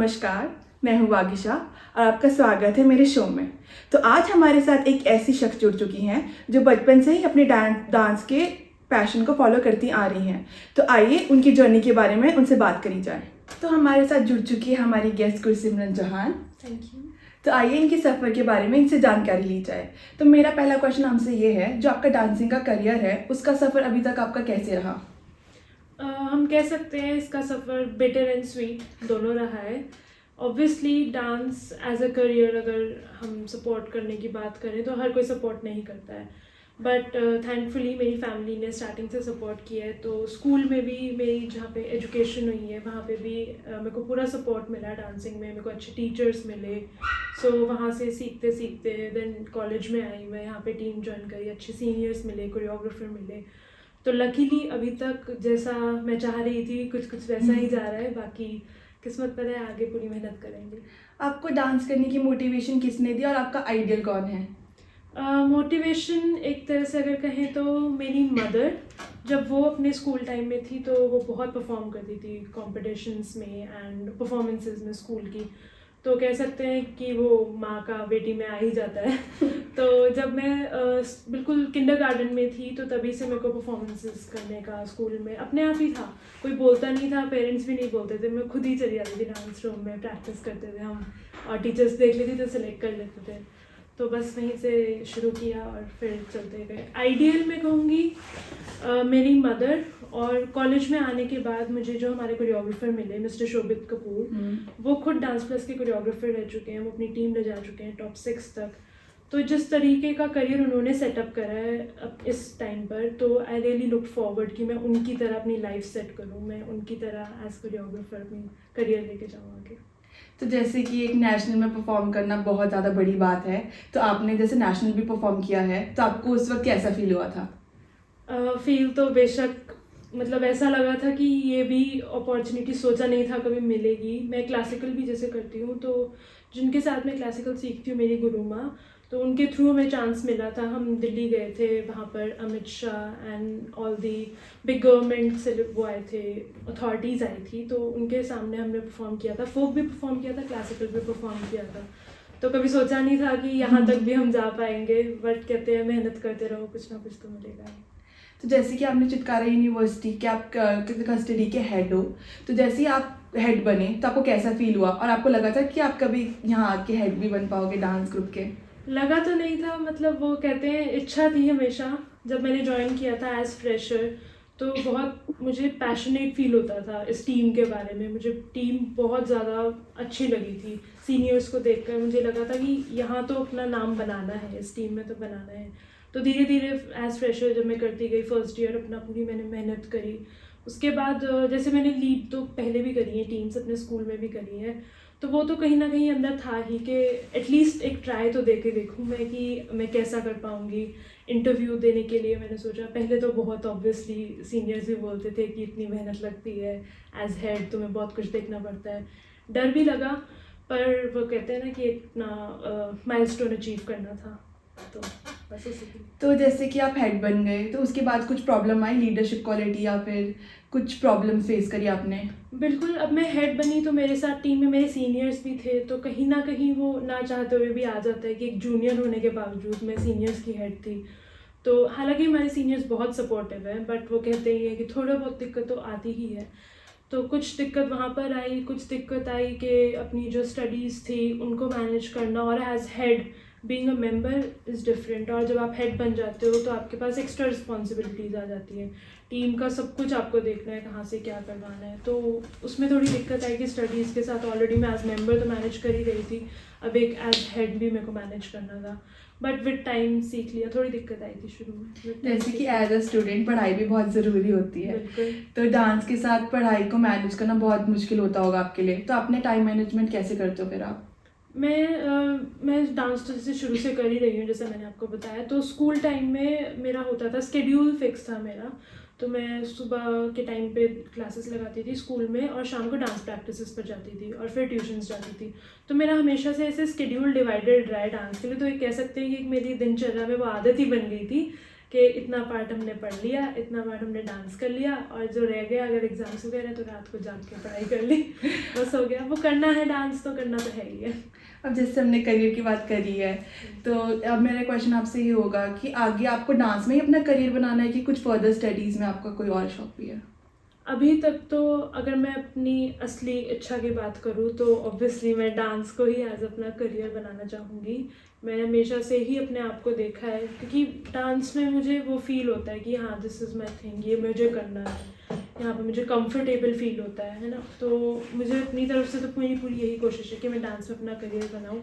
नमस्कार, मैं हूँ वागिशा और आपका स्वागत है मेरे शो में। तो आज हमारे साथ एक ऐसी शख्स जुड़ चुकी हैं जो बचपन से ही अपने डांस के पैशन को फॉलो करती आ रही हैं। तो आइए उनकी जर्नी के बारे में उनसे बात करी जाए। तो हमारे साथ जुड़ चुकी है हमारी गेस्ट गुरसिमरन जहान। Thank you. तो आइए इनके सफ़र के बारे में इनसे जानकारी ली जाए। तो मेरा पहला क्वेश्चन हमसे ये है, जो आपका डांसिंग का करियर है उसका सफ़र अभी तक आपका कैसे रहा? हम कह सकते हैं इसका सफ़र बिटर एंड स्वीट दोनों रहा है। Obviously dance as a career अगर हम सपोर्ट करने की बात करें तो हर कोई सपोर्ट नहीं करता है, बट थैंकफुली मेरी फैमिली ने स्टार्टिंग से सपोर्ट किया है। तो स्कूल में भी मेरी जहाँ पे एजुकेशन हुई है वहाँ पे भी मेरे को पूरा सपोर्ट मिला डांसिंग में। मेरे को अच्छे टीचर्स मिले, सो वहाँ से सीखते सीखते देन कॉलेज में आई, मैं यहाँ पे टीम ज्वाइन करी, अच्छे सीनियर्स मिले, कोरियोग्राफर मिले। तो लकीली अभी तक जैसा मैं चाह रही थी कुछ वैसा ही जा रहा है। बाकी किस्मत पर है, आगे पूरी मेहनत करेंगे। आपको डांस करने की मोटिवेशन किसने दी और आपका आइडियल कौन है? मोटिवेशन एक तरह से अगर कहें तो मेरी मदर, जब वो अपने स्कूल टाइम में थी तो वो बहुत परफॉर्म करती थी कॉम्पिटिशन्स में एंड परफॉर्मेंसेस में स्कूल की। तो कह सकते हैं कि वो माँ का बेटी में आ ही जाता है। तो जब मैं बिल्कुल किंडरगार्टन में थी तो तभी से मेरे को परफॉर्मेंसेस करने का स्कूल में अपने आप ही था। कोई बोलता नहीं था, पेरेंट्स भी नहीं बोलते थे, मैं खुद ही चली जाती थी डांस रूम में, प्रैक्टिस करते थे हम और टीचर्स देख लेती तो सेलेक्ट कर लेते थे। तो बस वहीं से शुरू किया और फिर चलते गए। आइडियल में कहूँगी मेरी मदर, और कॉलेज में आने के बाद मुझे जो हमारे कोरियोग्राफर मिले मिस्टर शोभित कपूर, वो खुद डांस प्लस के कोरियोग्राफर रह चुके हैं, वो अपनी टीम ले जा चुके हैं टॉप 6 तक। तो जिस तरीके का करियर उन्होंने सेटअप करा है अब इस टाइम पर, तो आई रियली लुक फॉरवर्ड कि मैं उनकी तरह अपनी लाइफ सेट करूँ, मैं उनकी तरह एज कोरियोग्राफर अपनी करियर लेके जाऊँ आगे। तो जैसे कि एक नेशनल में परफॉर्म करना बहुत ज़्यादा बड़ी बात है, तो आपने जैसे नेशनल भी परफॉर्म किया है, तो आपको उस वक्त कैसा फील हुआ था? फील तो बेशक मतलब ऐसा लगा था कि ये भी अपॉर्चुनिटी सोचा नहीं था कभी मिलेगी। मैं क्लासिकल भी जैसे करती हूँ, तो जिनके साथ मैं क्लासिकल सीखती हूँ मेरी गुरु माँ, तो उनके थ्रू हमें चांस मिला था। हम दिल्ली गए थे, वहाँ पर Amit Shah and all the big government से वो आए थे, अथॉरिटीज़ आई थी, तो उनके सामने हमने परफॉर्म किया था, फोक भी परफॉर्म किया था, क्लासिकल भी परफॉर्म किया था। तो कभी सोचा नहीं था कि यहाँ तक भी हम जा पाएंगे, बट कहते हैं मेहनत करते रहो, कुछ ना कुछ तो मिलेगा। तो जैसे कि आपने चितकारा यूनिवर्सिटी के आप कस्टडी के हेड हो, तो जैसे ही आप हेड बने तो आपको कैसा फील हुआ और आपको लगा था कि आप कभी यहाँ आके हेड भी बन पाओगे डांस ग्रुप के? लगा तो नहीं था, मतलब वो कहते हैं इच्छा थी हमेशा। जब मैंने ज्वाइन किया था एज फ्रेशर तो बहुत मुझे पैशनेट फील होता था इस टीम के बारे में। मुझे टीम बहुत ज़्यादा अच्छी लगी थी। सीनियर्स को देखकर मुझे लगा था कि यहाँ तो अपना नाम बनाना है, इस टीम में तो बनाना है। तो धीरे धीरे एज फ्रेशर जब मैं करती गई, फर्स्ट ईयर अपना पूरी मैंने मेहनत करी। उसके बाद जैसे मैंने लीड तो पहले भी करी है, टीम्स अपने स्कूल में भी करी है, तो वो तो कहीं ना कहीं अंदर था ही कि एटलीस्ट एक ट्राई तो दे के देखूँ मैं कि मैं कैसा कर पाऊँगी। इंटरव्यू देने के लिए मैंने सोचा, पहले तो बहुत ऑब्वियसली सीनियर्स भी बोलते थे कि इतनी मेहनत लगती है, एज हेड तुम्हें बहुत कुछ देखना पड़ता है। डर भी लगा, पर वो कहते हैं ना कि अपना माइलस्टोन अचीव करना था, तो बस उसी की। तो जैसे कि आप हेड बन गए तो उसके बाद कुछ प्रॉब्लम आई, लीडरशिप क्वालिटी या फिर कुछ प्रॉब्लम फेस करी आपने? बिल्कुल, अब मैं हेड बनी तो मेरे साथ टीम में मेरे सीनियर्स भी थे, तो कहीं ना कहीं वो ना चाहते हुए भी आ जाता है कि एक जूनियर होने के बावजूद मैं सीनियर्स की हेड थी। तो हालांकि हमारे सीनियर्स बहुत सपोर्टिव हैं, बट वो कहते ही हैं कि थोड़ा बहुत दिक्कत तो आती ही है। तो कुछ दिक्कत वहाँ पर आई, कुछ दिक्कत आई कि अपनी जो स्टडीज़ थी उनको मैनेज करना, और as head being a member is different. और जब आप हेड बन जाते हो तो आपके पास एक्स्ट्रा रिस्पॉन्सिबिलिटीज़ आ जाती हैं, टीम का सब कुछ आपको देखना है, कहाँ से क्या करवाना है। तो उसमें थोड़ी दिक्कत आई कि स्टडीज़ के साथ ऑलरेडी मैं एज मेंबर तो मैनेज कर ही रही थी, अब एक एज हेड भी मेरे को मैनेज करना था, बट विद टाइम सीख लिया। थोड़ी दिक्कत आई थी शुरू में। जैसे कि एज अ स्टूडेंट पढ़ाई भी बहुत ज़रूरी होती है, बिल्कुल। तो डांस के साथ पढ़ाई को मैनेज करना बहुत मुश्किल होता होगा आपके लिए, तो आपने टाइम मैनेजमेंट कैसे करते हो फिर आप? मैं डांस तो जैसे शुरू से कर ही रही हूँ, जैसे मैंने आपको बताया। तो स्कूल टाइम में मेरा होता था, स्केड्यूल फिक्स था मेरा। तो मैं सुबह के टाइम पे क्लासेस लगाती थी स्कूल में, और शाम को डांस प्रैक्टिसेस पर जाती थी, और फिर ट्यूशन्स जाती थी। तो मेरा हमेशा से ऐसे स्केड्यूल डिवाइडेड रहा है डांस के लिए। तो ये कह सकते हैं कि मेरी दिनचर्या में वो आदत ही बन गई थी कि इतना पार्ट हमने पढ़ लिया, इतना पार्ट हमने डांस कर लिया, और जो रह गया अगर एग्जाम्स वगैरह हैं तो रात को जाग के पढ़ाई कर ली, बस हो गया। वो करना है, डांस तो करना तो है ही है। अब जैसे हमने करियर की बात करी है, तो अब मेरा क्वेश्चन आपसे ये होगा कि आगे आपको डांस में ही अपना करियर बनाना है कि कुछ फर्दर स्टडीज़ में आपका कोई और शौक भी है? अभी तक तो अगर मैं अपनी असली इच्छा की बात करूँ तो ऑब्वियसली मैं डांस को ही एज अपना करियर बनाना चाहूँगी। मैंने हमेशा से ही अपने आप को देखा है, क्योंकि डांस में मुझे वो फील होता है कि हाँ दिस इज़ माई थिंग, ये मुझे करना है, यहाँ पे मुझे कंफर्टेबल फील होता है ना। तो मुझे अपनी तरफ से तो पूरी यही कोशिश है कि मैं डांस में अपना करियर बनाऊँ।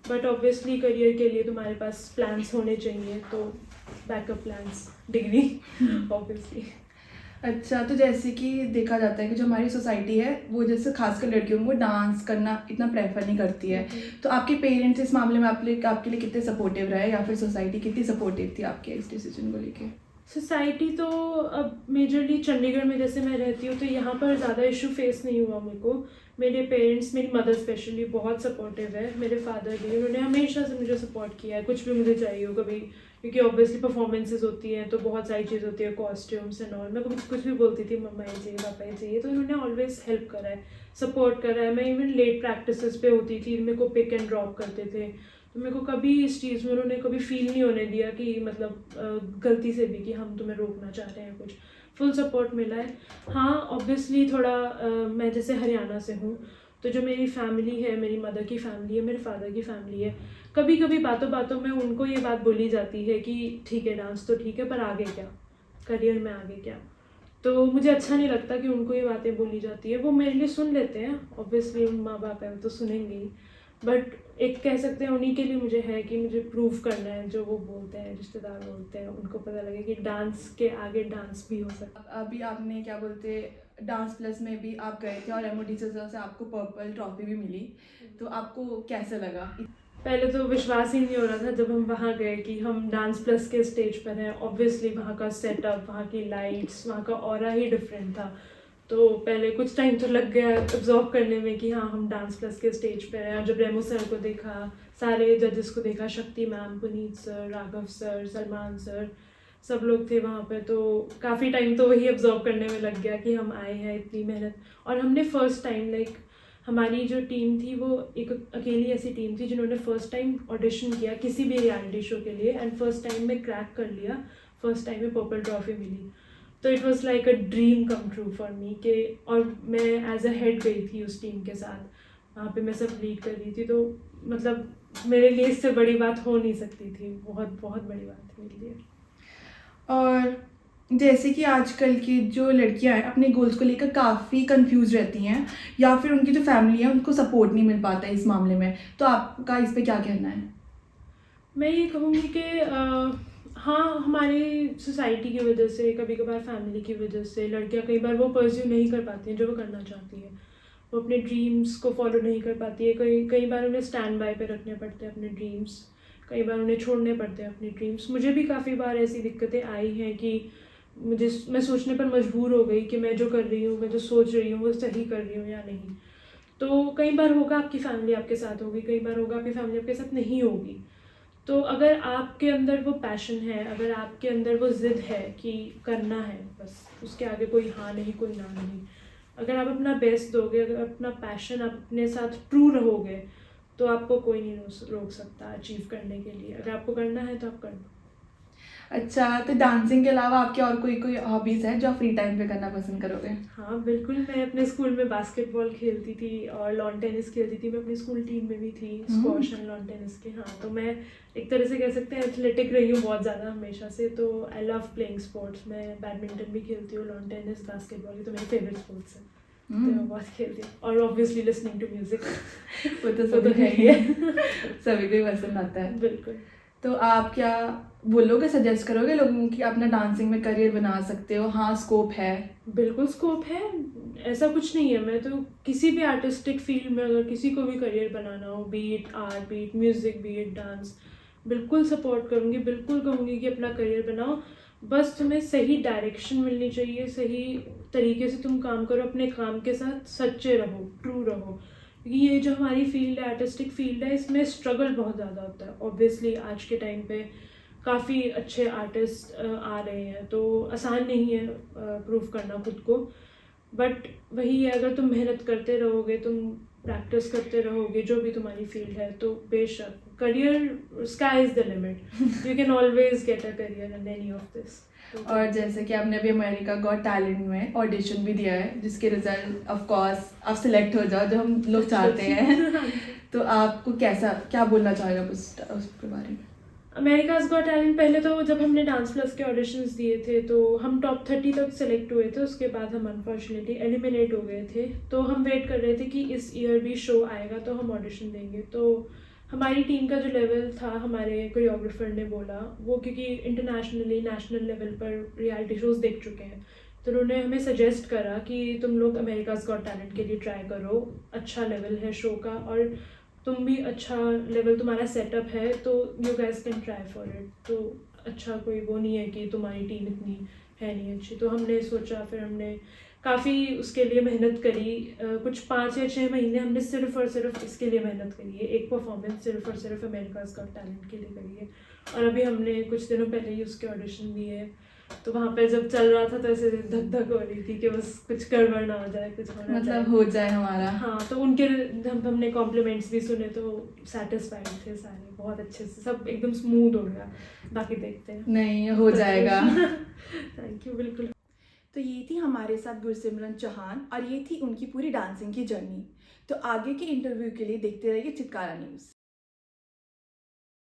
बट ऑब्वियसली करियर के लिए तुम्हारे पास प्लान्स होने चाहिए, तो बैकअप प्लान्स, डिग्री ऑब्वियसली। अच्छा, तो जैसे कि देखा जाता है कि जो हमारी सोसाइटी है वो जैसे खासकर लड़कियों को डांस करना इतना प्रेफर नहीं करती है, तो आपके पेरेंट्स इस मामले में आपके लिए कितने सपोर्टिव रहे, या फिर सोसाइटी कितनी सपोर्टिव थी आपके इस डिसीजन को लेके? सोसाइटी तो अब मेजरली चंडीगढ़ में जैसे मैं रहती हूँ तो यहाँ पर ज़्यादा इशू फेस नहीं हुआ मेरे को। मेरे पेरेंट्स, मेरी मदर स्पेशली बहुत सपोर्टिव है, मेरे फादर भी, उन्होंने हमेशा से मुझे सपोर्ट किया है, कुछ भी मुझे चाहिए हो कभी, क्योंकि ऑब्वियसली परफॉर्मेंसेज होती हैं तो बहुत सारी चीज़ होती है, कॉस्ट्यूम्स एंड ऑल। मैं कुछ भी बोलती थी मम्मा ये चाहिए, पापा ये चाहिए, तो उन्होंने ऑलवेज हेल्प करा है, सपोर्ट करा है। मैं इवन लेट प्रैक्टिसेस पे होती थी, मेरे को पिक एंड ड्रॉप करते थे, तो मेरे को कभी इस चीज़ में उन्होंने कभी फील नहीं होने दिया कि मतलब गलती से भी कि हम तुम्हें रोकना चाह रहे हैं कुछ। फुल सपोर्ट मिला है। हाँ ऑब्वियसली थोड़ा मैं जैसे हरियाणा से हूँ, तो जो मेरी फैमिली है, मेरी मदर की फैमिली है, मेरे फादर की फैमिली है, कभी कभी बातों बातों में उनको ये बात बोली जाती है कि ठीक है डांस तो ठीक है पर आगे क्या, करियर में आगे क्या। तो मुझे अच्छा नहीं लगता कि उनको ये बातें बोली जाती है। वो मेरे लिए सुन लेते हैं, ऑब्वियसली उन माँ बाप है वो तो सुनेंगे ही, बट एक कह सकते हैं उन्हीं के लिए मुझे है कि मुझे प्रूव करना है, जो वो बोलते हैं, रिश्तेदार बोलते हैं, उनको पता लगे कि डांस के आगे डांस भी हो सकता है। अभी आपने क्या बोलते डांस प्लस में भी आप गए थे और MOD से आपको पर्पल ट्रॉफी भी मिली, तो आपको कैसे लगा? पहले तो विश्वास ही नहीं हो रहा था जब हम वहाँ गए कि हम डांस प्लस के स्टेज पर हैं। ऑब्वियसली वहाँ का सेटअप, वहाँ की लाइट्स, वहाँ का ऑरा ही डिफरेंट था। तो पहले कुछ टाइम तो लग गया एब्जॉर्ब करने में कि हाँ हम डांस प्लस के स्टेज पर हैं। जब रेमो सर को देखा, सारे जजेस को देखा, शक्ति ma'am, Puneet sir, Raghav sir, Salman sir, सब लोग थे वहाँ पे, तो काफ़ी टाइम तो वही एब्जॉर्ब करने में लग गया कि हम आए हैं, इतनी मेहनत। और हमने फर्स्ट टाइम लाइक हमारी जो टीम थी वो एक अकेली ऐसी टीम थी जिन्होंने फर्स्ट टाइम ऑडिशन किया किसी भी रियलिटी शो के लिए, एंड फर्स्ट टाइम में क्रैक कर लिया, फर्स्ट टाइम में पर्पल ट्रॉफी मिली। तो it was like a dream come true for me के, और मैं एज अ हेड गई थी उस टीम के साथ, वहाँ पे मैं सब लीड कर रही थी, तो मतलब मेरे लिए इससे बड़ी बात हो नहीं सकती थी। बहुत बहुत बड़ी बात थी मेरे लिए। और जैसे कि आजकल की जो लड़कियां हैं अपने गोल्स को लेकर काफ़ी कंफ्यूज रहती हैं, या फिर उनकी जो फैमिली है उनको सपोर्ट नहीं मिल पाता है इस मामले में, तो आपका इस पे क्या कहना है? मैं ये कहूँगी कि हाँ हमारी सोसाइटी की वजह से, कभी कभार फैमिली की वजह से लड़कियाँ कई बार वो परस्यू नहीं कर पाती हैं जो वो करना चाहती है, वो अपने ड्रीम्स को फॉलो नहीं कर पाती है। कई बार उन्हें स्टैंड बाय पे रखने पड़ते हैं अपने ड्रीम्स, कई बार उन्हें छोड़ने पड़ते हैं अपने ड्रीम्स। मुझे भी काफ़ी बार ऐसी दिक्कतें आई हैं कि मैं सोचने पर मजबूर हो गई कि मैं जो कर रही हूँ, मैं जो सोच रही हूँ वो सही कर रही हूँ या नहीं। तो कई बार होगा आपकी फैमिली आपके साथ होगी, कई बार होगा आपकी फैमिली आपके साथ नहीं होगी। तो अगर आपके अंदर वो पैशन है, अगर आपके अंदर वो ज़िद है कि करना है, बस उसके आगे कोई हाँ नहीं कोई ना नहीं, अगर आप अपना बेस्ट दोगे, अगर अपना पैशन आप अपने साथ ट्रू रहोगे, तो आपको कोई नहीं रोक सकता अचीव करने के लिए। अगर आपको करना है तो आप कर लो। अच्छा, तो डांसिंग के अलावा आपके और कोई हॉबीज़ है जो आप फ्री टाइम पे करना पसंद करोगे? हाँ बिल्कुल, मैं अपने स्कूल में बास्केटबॉल खेलती थी और लॉन टेनिस खेलती थी। मैं अपनी स्कूल टीम में भी थी, स्क्वॉश एंड लॉन टेनिस के। हाँ, तो मैं एक तरह से कह सकते हैं एथलेटिक रही हूँ बहुत ज़्यादा हमेशा से, तो आई लव प्लेइंग स्पोर्ट्स। मैं बैडमिंटन भी खेलती हूँ, लॉन टेनिस, बास्केटबॉल, ये तो मेरे फेवरेट स्पोर्ट्स हैं, तो मैं बहुत खेलती हूँ। और ऑब्वियसली लिसनिंग टू म्यूजिक, वो तो सभी है ही है, सभी को ही पसंद आता है। बिल्कुल। तो आप क्या बोलोगे, सजेस्ट करोगे लोगों की अपना डांसिंग में करियर बना सकते हो? हाँ स्कोप है, बिल्कुल स्कोप है, ऐसा कुछ नहीं है। मैं तो किसी भी आर्टिस्टिक फील्ड में अगर किसी को भी करियर बनाना हो, B it art, B it music, B it dance, बिल्कुल सपोर्ट करूँगी, बिल्कुल कहूँगी कि अपना करियर बनाओ। बस तुम्हें सही डायरेक्शन मिलनी चाहिए, सही तरीके से तुम काम करो, अपने काम के साथ सच्चे रहो, ट्रू रहो। क्योंकि ये जो हमारी फील्ड है, आर्टिस्टिक फील्ड है, इसमें स्ट्रगल बहुत ज़्यादा होता है। ऑब्वियसली आज के टाइम पे काफ़ी अच्छे आर्टिस्ट आ रहे हैं, तो आसान नहीं है प्रूव करना खुद को। बट वही है, अगर तुम मेहनत करते रहोगे, तुम प्रैक्टिस करते रहोगे, जो भी तुम्हारी फील्ड है, तो बेशक career, sky is the limit, you can always get a career in any of this. और जैसे कि आपने अभी अमेरिका गॉट टैलेंट में ऑडिशन भी दिया है, जिसके रिजल्ट ऑफ कोर्स आप सिलेक्ट हो जाओ, जो हम लोग चाहते हैं। तो आपको कैसा, क्या बोलना चाहेगा उसके बारे में? अमेरिकाज़ गॉट टैलेंट, पहले तो जब हमने डांस प्लस के ऑडिशंस दिए थे तो हम टॉप 30 तक सेलेक्ट हुए थे, उसके बाद हम अनफॉर्चुनेटली एलिमिनेट हो गए थे। तो हम वेट कर रहे थे कि इस ईयर भी शो आएगा तो हम ऑडिशन देंगे। तो हमारी टीम का जो लेवल था, हमारे कोरियोग्राफर ने बोला, वो क्योंकि इंटरनेशनली नेशनल लेवल पर रियलिटी शोज़ देख चुके हैं, तो उन्होंने हमें सजेस्ट करा कि तुम लोग अमेरिकाज़ गॉट टैलेंट के लिए ट्राई करो, अच्छा लेवल है शो का और तुम भी अच्छा लेवल तुम्हारा सेटअप है, तो you guys can try for it. तो अच्छा, कोई वो नहीं है कि तुम्हारी टीम इतनी है नहीं अच्छी। तो हमने सोचा, फिर हमने काफ़ी उसके लिए मेहनत करी, कुछ 5 या 6 महीने हमने सिर्फ और सिर्फ इसके लिए मेहनत करी है, एक परफॉर्मेंस सिर्फ और सिर्फ अमेरिकाज़ गॉट टैलेंट के लिए करी है। और अभी हमने कुछ दिनों पहले ही उसके ऑडिशन दिए, तो वहाँ पे जब चल रहा था तो ऐसे धक धक हो रही थी कि बस कुछ गड़बड़ ना हो जाए, कुछ होना मतलब हो जाए हमारा। हाँ, तो उनके हमने कॉम्प्लीमेंट्स भी सुने तो सेटिस्फाइड थे सारे, बहुत अच्छे से, सब एकदम स्मूथ हो गया। बाकी देखते हैं, नहीं हो जाएगा। Thank you. बिल्कुल। तो ये थी हमारे साथ गुरसिमरन चौहान और ये थी उनकी पूरी डांसिंग की जर्नी। तो आगे के इंटरव्यू के लिए देखते रहिए चितकारा न्यूज़।